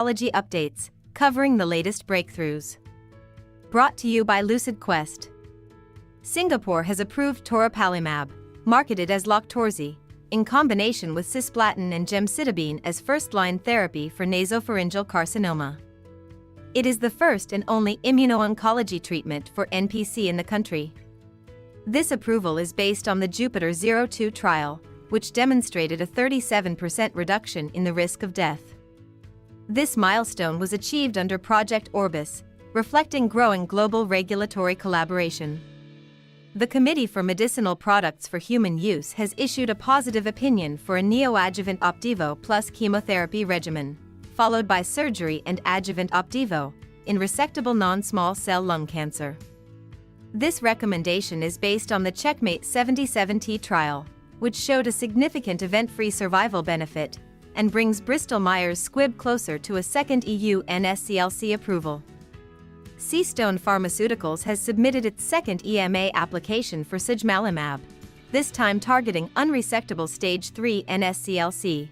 Oncology updates, covering the latest breakthroughs. Brought to you by Lucid Quest. Singapore has approved Toripalimab, marketed as Loqtorzi, in combination with cisplatin and gemcitabine as first-line therapy for nasopharyngeal carcinoma. It is the first and only immuno-oncology treatment for NPC in the country. This approval is based on the JUPITER-02 trial, which demonstrated a 37% reduction in the risk of death. This milestone was achieved under Project Orbis, reflecting growing global regulatory collaboration. The Committee for Medicinal Products for Human Use has issued a positive opinion for a neoadjuvant Opdivo plus chemotherapy regimen, followed by surgery and adjuvant Opdivo, in resectable non-small cell lung cancer. This recommendation is based on the CheckMate 77T trial, which showed a significant event-free survival benefit, and brings Bristol-Myers Squibb closer to a second EU NSCLC approval. Seastone Pharmaceuticals has submitted its second EMA application for Sugemalimab, this time targeting unresectable stage 3 NSCLC.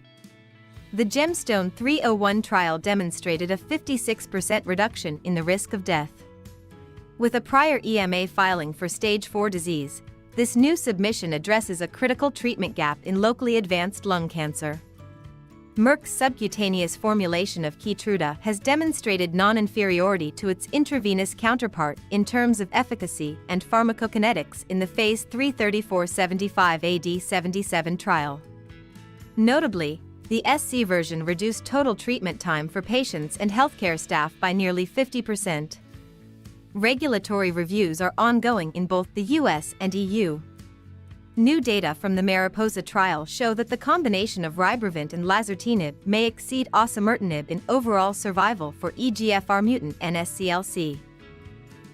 The Gemstone 301 trial demonstrated a 56% reduction in the risk of death. With a prior EMA filing for stage 4 disease, this new submission addresses a critical treatment gap in locally advanced lung cancer. Merck's subcutaneous formulation of Keytruda has demonstrated non-inferiority to its intravenous counterpart in terms of efficacy and pharmacokinetics in the phase 3 3475 AD77 trial. Notably, the SC version reduced total treatment time for patients and healthcare staff by nearly 50%. Regulatory reviews are ongoing in both the US and EU. New data from the MARIPOSA trial show that the combination of Rybrevant and Lazertinib may exceed osimertinib in overall survival for EGFR mutant NSCLC.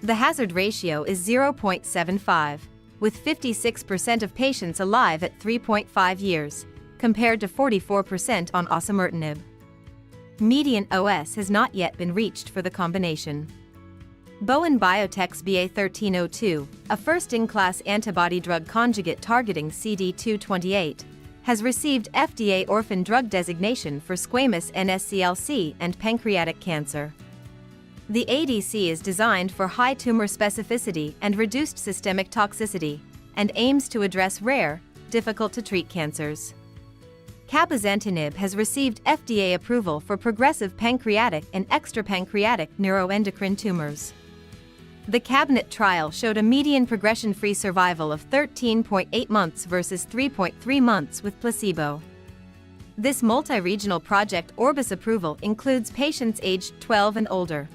The hazard ratio is 0.75, with 56% of patients alive at 3.5 years, compared to 44% on osimertinib. Median OS has not yet been reached for the combination. Bowen Biotech's BA1302, a first-in-class antibody-drug conjugate targeting CD228, has received FDA orphan drug designation for squamous NSCLC and pancreatic cancer. The ADC is designed for high tumor specificity and reduced systemic toxicity, and aims to address rare, difficult-to-treat cancers. Cabozantinib has received FDA approval for progressive pancreatic and extrapancreatic neuroendocrine tumors. The CABINET trial showed a median progression-free survival of 13.8 months versus 3.3 months with placebo. This multi-regional Project Orbis approval includes patients aged 12 and older.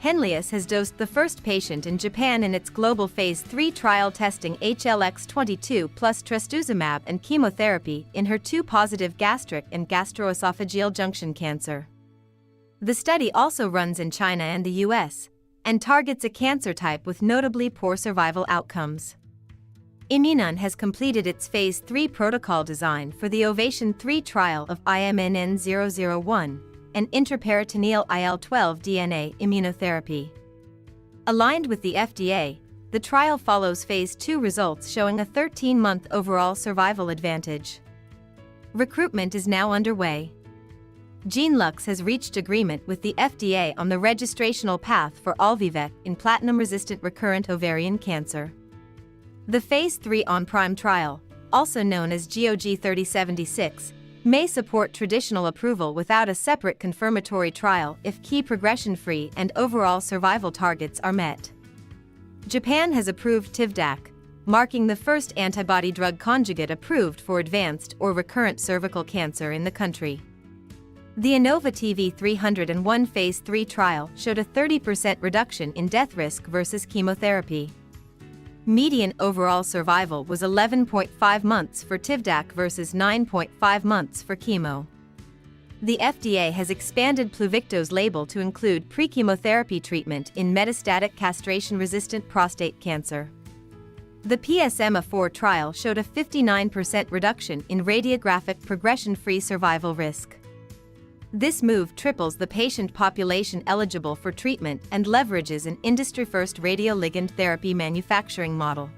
Henlius has dosed the first patient in Japan in its global phase 3 trial testing HLX22 plus trastuzumab and chemotherapy in HER2-positive gastric and gastroesophageal junction cancer. The study also runs in China and the US, and targets a cancer type with notably poor survival outcomes. Immunon has completed its phase 3 protocol design for the OVATION 3 trial of IMNN-001, an intraperitoneal IL-12 DNA immunotherapy. Aligned with the FDA, the trial follows phase 2 results showing a 13-month overall survival advantage. Recruitment is now underway. Genelux has reached agreement with the FDA on the registrational path for Olvivec in platinum-resistant recurrent ovarian cancer. The Phase 3 OnPrime trial, also known as GOG 3076, may support traditional approval without a separate confirmatory trial if key progression-free and overall survival targets are met. Japan has approved TIVDAK, marking the first antibody-drug conjugate approved for advanced or recurrent cervical cancer in the country. The Innova TV301 Phase 3 trial showed a 30% reduction in death risk versus chemotherapy. Median overall survival was 11.5 months for TIVDAK versus 9.5 months for chemo. The FDA has expanded Pluvicto's label to include pre-chemotherapy treatment in metastatic castration-resistant prostate cancer. The PSMA-4 trial showed a 59% reduction in radiographic progression-free survival risk. This move triples the patient population eligible for treatment and leverages an industry-first radioligand therapy manufacturing model.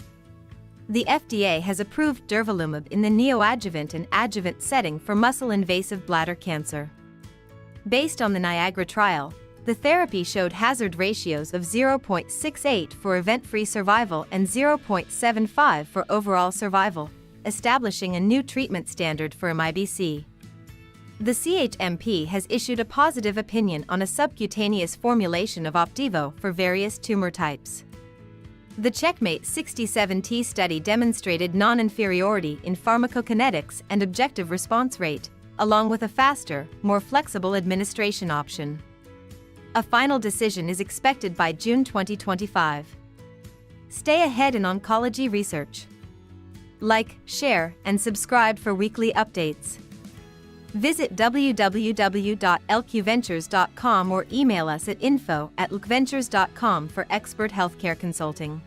The FDA has approved Durvalumab in the neoadjuvant and adjuvant setting for muscle-invasive bladder cancer. Based on the Niagara trial, the therapy showed hazard ratios of 0.68 for event-free survival and 0.75 for overall survival, establishing a new treatment standard for MIBC. The CHMP has issued a positive opinion on a subcutaneous formulation of Opdivo for various tumor types. The CheckMate 67T study demonstrated non-inferiority in pharmacokinetics and objective response rate, along with a faster, more flexible administration option. A final decision is expected by June 2025. Stay ahead in oncology research. Like, share, and subscribe for weekly updates. Visit www.lqventures.com or email us at info@lqventures.com for expert healthcare consulting.